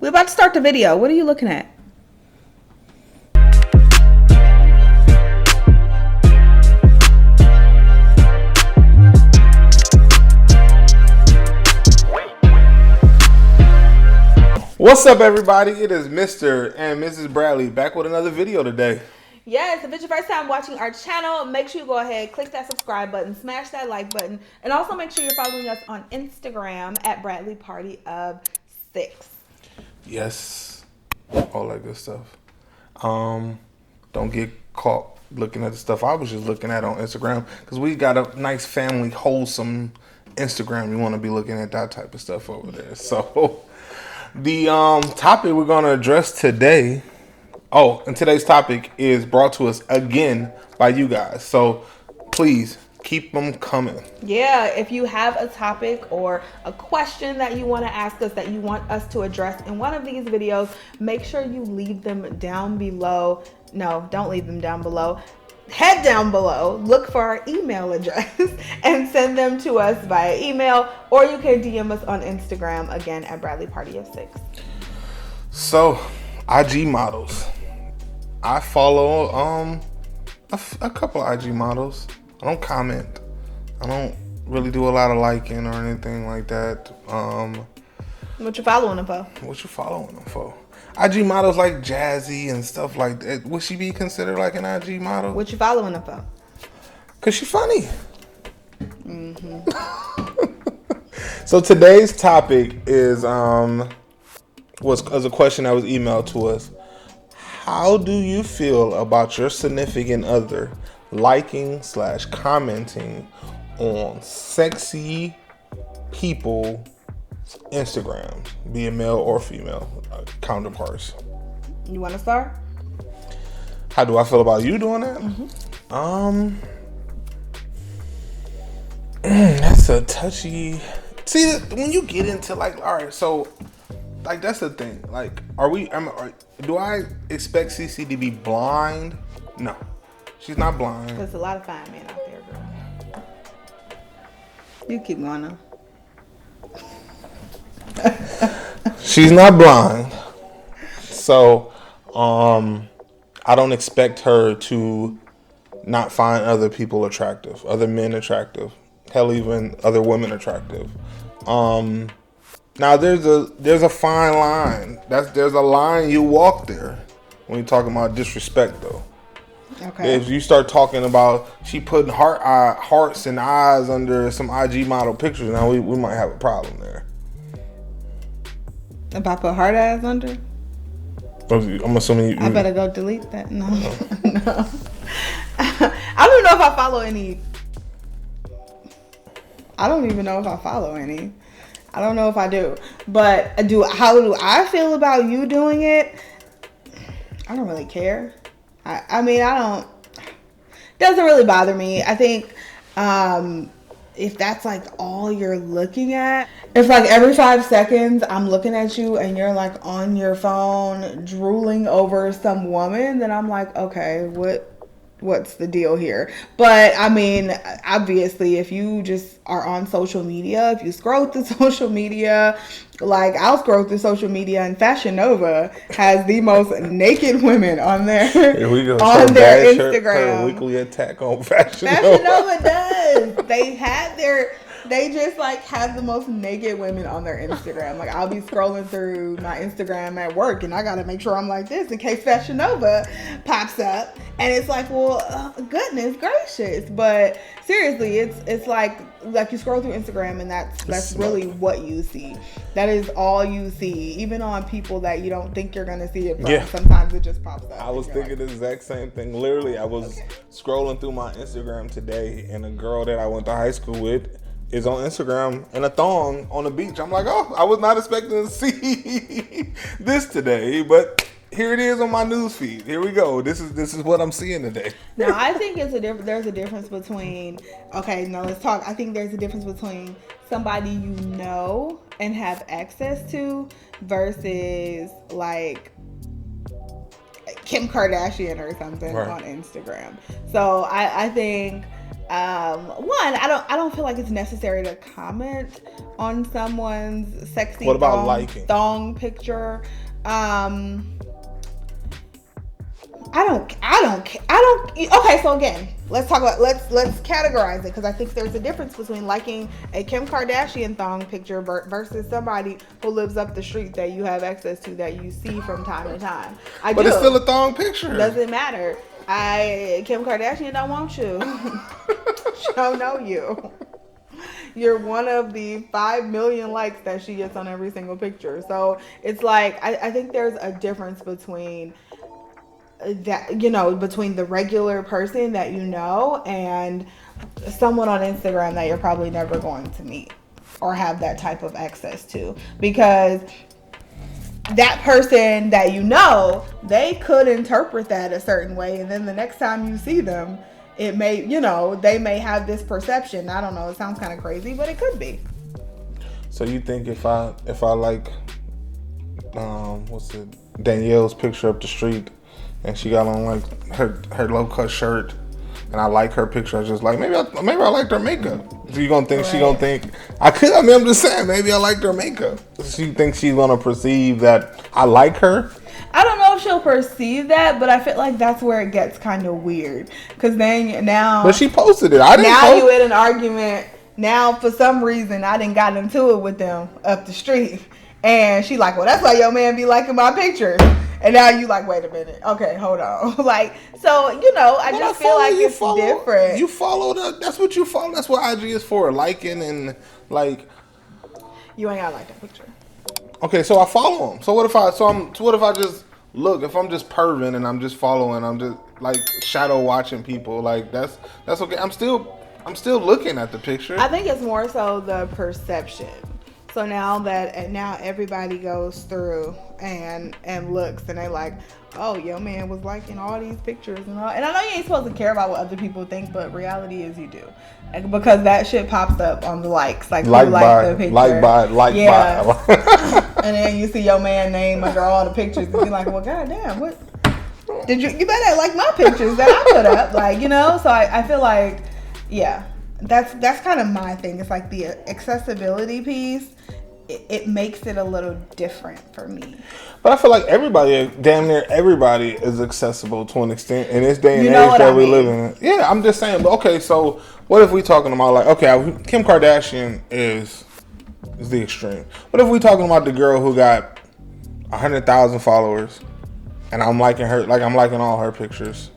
We're about to start the video. What are you looking at? What's up, everybody? It is Mr. and Mrs. Bradley back with another video today. Yes, if it's your first time watching our channel, make sure you go ahead, click that subscribe button, smash that like button, and also make sure you're following us on Instagram at Bradley Party of 6. Yes, all that good stuff. Don't get caught looking at the stuff I was just looking at on Instagram, because we got a nice family, wholesome Instagram. You want to be looking at that type of stuff over there. So the topic we're going to address today, and today's topic is brought to us again by you guys. So please keep them coming. Yeah, if you have a topic or a question that you want to ask us that you want us to address in one of these videos, make sure you leave them down below. No, don't leave them down below. Head down below, look for our email address and send them to us via email, or you can DM us on Instagram again at Bradley Party of 6. So, IG models. I follow a couple of IG models. I don't comment. I don't really do a lot of liking or anything like that. What you following them for? What you following them for? IG models like Jazzy and stuff like that. Would she be considered like an IG model? What you following them for? Cause she's funny. So today's topic is was a question that was emailed to us. How do you feel about your significant other liking / commenting on sexy people Instagrams, be it male or female counterparts? You want to start? How do I feel about you doing that? That's a touchy. See, when you get into like, all right, so like that's the thing. Like, do I expect CC to be blind? No, she's not blind. There's a lot of fine men out there, girl. You keep going on. She's not blind, so I don't expect her to not find other people attractive, other men attractive, hell, even other women attractive. Now there's a fine line. There's a line you walk there when you're talking about disrespect, though. Okay. If you start talking about she putting hearts and eyes under some IG model pictures, now we might have a problem there. If I put hard ass under? I'm assuming I better go delete that. No. No. I don't know if I follow any. I don't even know if I follow any. I don't know if I do. But how do I feel about you doing it? I don't really care. I mean, I don't. Doesn't really bother me. I think if that's like all you're looking at, if like every 5 seconds I'm looking at you and you're like on your phone drooling over some woman, then I'm like, okay, what's the deal here? But I mean, obviously, if you just are on social media, if you scroll through social media, like I'll scroll through social media, and Fashion Nova has the most naked women on their Here we go. on their Instagram. Her weekly attack on Fashion Fashion Nova does. They just like have the most naked women on their Instagram. Like I'll be scrolling through my Instagram at work, and I gotta make sure I'm like this in case Fashion Nova pops up, and it's like, well, goodness gracious. But seriously, it's like you scroll through Instagram, and that's really what you see. That is all you see, even on people that you don't think you're gonna see it from. Yeah. Sometimes it just pops up. I was thinking the exact same thing. Literally, I was scrolling through my Instagram today, and a girl that I went to high school with is on Instagram in a thong on the beach. I'm like, oh, I was not expecting to see this today, but here it is on my news feed. Here we go. This is what I'm seeing today. Now, I think there's a difference between, okay, now let's talk. I think there's a difference between somebody you know and have access to versus like Kim Kardashian or something on Instagram. So I think One, I don't feel like it's necessary to comment on someone's sexy What about liking? thong picture. Okay, so again, let's categorize it, because I think there's a difference between liking a Kim Kardashian thong picture versus somebody who lives up the street that you have access to, that you see from time to time. But it's still a thong picture. Doesn't matter. Kim Kardashian don't want you. She don't know you. You're one of the 5 million likes that she gets on every single picture. So it's like, I think there's a difference between that, between the regular person that you know and someone on Instagram that you're probably never going to meet or have that type of access to. Because that person that they could interpret that a certain way, and then the next time you see them, it may, they may have this perception. I don't know, it sounds kind of crazy, but it could be. So you think if I like Danielle's picture up the street, and she got on like her low cut shirt, and I like her picture, I just like, maybe I liked her makeup. So you gonna think she gonna think I'm just saying, maybe I liked her makeup. She thinks she's gonna perceive that I like her. I don't know if she'll perceive that, but I feel like that's where it gets kind of weird. Because then now, but she posted it. I didn't. Now you in an argument. Now for some reason I didn't got into it with them up the street, and she like, well, that's why your man be liking my pictures. And now you like, wait a minute. Okay, hold on. Like, so, I just feel like it's different. You follow that's what you follow. That's what IG is for, liking and like. You ain't gotta like that picture. Okay, so I follow them. So what if I just look? If I'm just perving and I'm just following, I'm just like shadow watching people. Like that's okay. I'm still looking at the picture. I think it's more so the perception. So now everybody goes through and looks, and they like, oh, your man was liking all these pictures and all. And I know you ain't supposed to care about what other people think, but reality is you do, because that shit pops up on the likes, like the picture, like by. And then you see your man name under all the pictures, and be like, well, goddamn, what did you better like my pictures that I put up, like, So I feel like, yeah. That's kind of my thing. It's like the accessibility piece. It makes it a little different for me. But I feel like damn near everybody is accessible to an extent in this day and age that we live in. Yeah, I'm just saying. But okay, so what if we talking about like, okay, Kim Kardashian is the extreme. What if we talking about the girl who got 100,000 followers, and I'm liking her, like I'm liking all her pictures?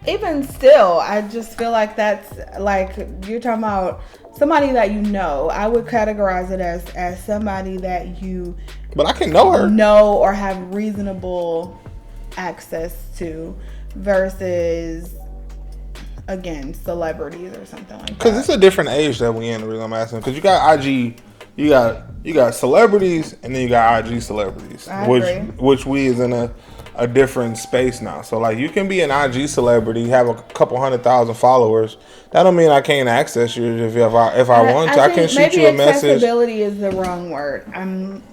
Even still, I just feel like that's like, you're talking about somebody that I would categorize it as somebody that you. But I can know her. Know or have reasonable access to, versus, again, celebrities or something like that. Because it's a different age that we in. The reason I'm asking, because you got IG, you got celebrities, and then you got IG celebrities, which we is in a different space now. So like, you can be an IG celebrity, have a couple 100,000 followers. That don't mean I can't access you if I want to. I can shoot you a message. Accessibility is the wrong word. I'm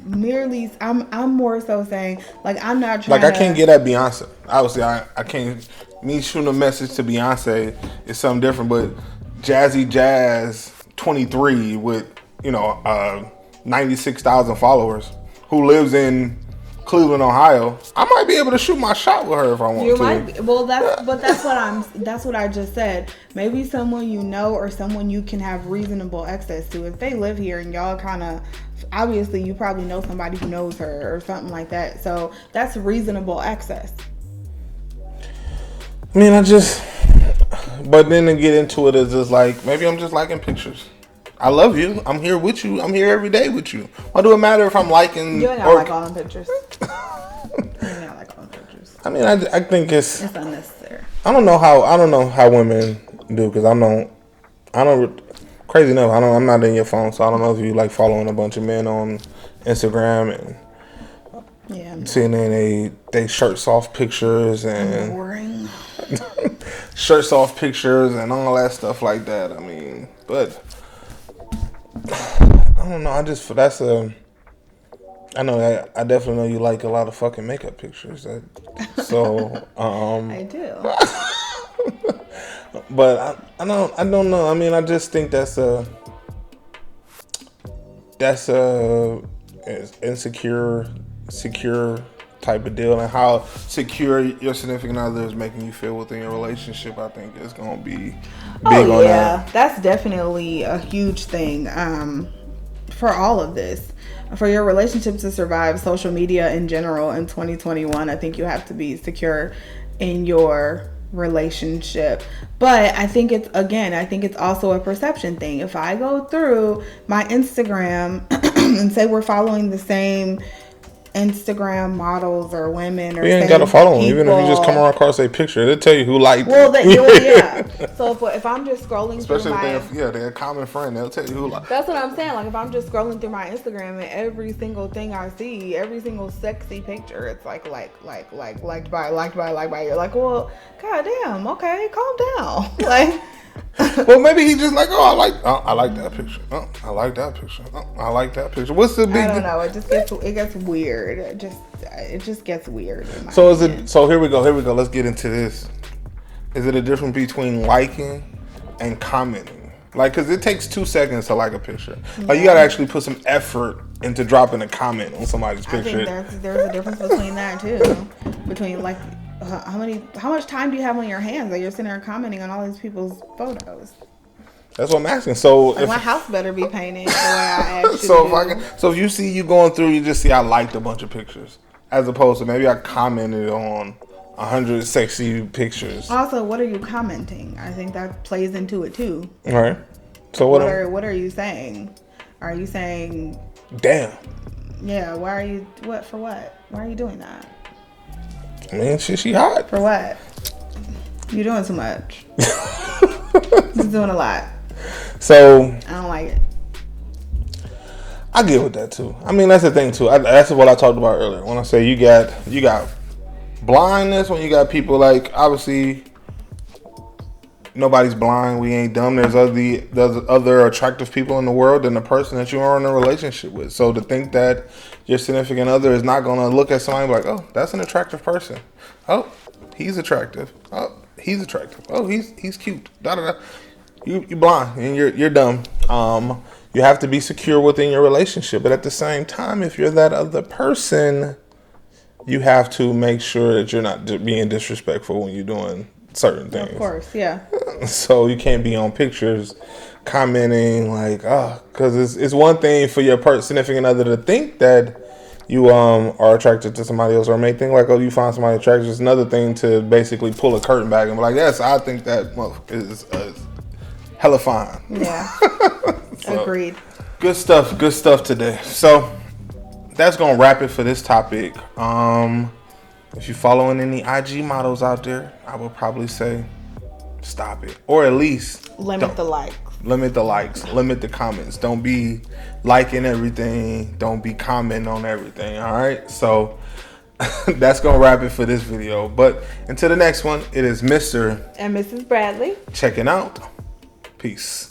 more so saying, like, I'm not trying. Like, I can't get at Beyonce. Obviously, I can't. Me shooting a message to Beyonce is something different. But Jazzy Jazz 23 with 96,000 followers, who lives in Cleveland, Ohio, I might be able to shoot my shot with her if I want to. You might be. Well, that's what I just said. Maybe someone or someone you can have reasonable access to. If they live here and y'all kind of, obviously you probably know somebody who knows her or something like that. So that's reasonable access. I mean, but then to get into it is just like, maybe I'm just liking pictures. I love you. I'm here with you. I'm here every day with you. Why do it matter if I'm liking? You ain't gotta like all them pictures. You ain't gotta like all them pictures. I mean, I think it's unnecessary. I don't know how women do, because I don't. Crazy enough, I'm not in your phone, so I don't know if you like following a bunch of men on Instagram and seeing they shirts off pictures and boring shirts off pictures and all that stuff like that. I mean, but. I don't know. I definitely know you like a lot of fucking makeup pictures. So, I do. But I don't know. I mean, I just think that's a insecure, secure type of deal, and how secure your significant other is making you feel within your relationship. I think is going to be big on that. That's definitely a huge thing for all of this. For your relationship to survive social media in general in 2021, I think you have to be secure in your relationship. But I think it's also a perception thing. If I go through my Instagram and say we're following the same Instagram models or women, or you ain't gotta follow them. Even if you just come across a picture, it'll tell you who liked it. Yeah. So if I'm just scrolling especially through if they're a common friend, they'll tell you who liked it. That's what I'm saying. Like if I'm just scrolling through my Instagram and every single thing I see, every single sexy picture, it's liked by. You're like, well, goddamn, okay, calm down. Like. Well, maybe he just like, I like that picture. I like that picture. I like that picture. What's the big? I don't know. It gets weird. It just gets weird. So here we go. Let's get into this. Is it a difference between liking and commenting? Like, cause it takes 2 seconds to like a picture. Like, you gotta actually put some effort into dropping a comment on somebody's picture. I think there's a difference between that too. Between like. How much time do you have on your hands that you're sitting there commenting on all these people's photos? That's what I'm asking. So like my house better be painted the way I asked you. So if you see you going through, you just see I liked a bunch of pictures, as opposed to maybe I commented on 100 sexy pictures. Also, what are you commenting? I think that plays into it too. All right. So what are you saying? Are you saying? Damn. Yeah. Why are you? What for? What? Why are you doing that? I mean, she hot. For what? You're doing too much. You're doing a lot. So I don't like it. I get with that too. I mean, that's the thing too. That's what I talked about earlier. When I say you got blindness, when you got people like, obviously nobody's blind. We ain't dumb. There's other attractive people in the world than the person that you are in a relationship with. So to think that your significant other is not going to look at somebody like, oh, that's an attractive person. Oh, he's attractive. Oh, he's attractive. Oh, he's cute. Da da da. You blind and you're dumb. You have to be secure within your relationship, but at the same time, if you're that other person, you have to make sure that you're not being disrespectful when you're doing certain things. Of course, yeah. So you can't be on pictures commenting like, because it's one thing for your significant other to think that you are attracted to somebody else, or may think like, oh, you find somebody attractive. It's another thing to basically pull a curtain back and be like, yes, I think that is hella fine. Yeah. So, agreed. Good stuff today. So that's gonna wrap it for this topic. If you're following any IG models out there, I would probably say stop it. Or at least limit the likes. Limit the likes. Limit the comments. Don't be liking everything. Don't be commenting on everything. All right? So that's going to wrap it for this video. But until the next one, it is Mr. and Mrs. Bradley checking out. Peace.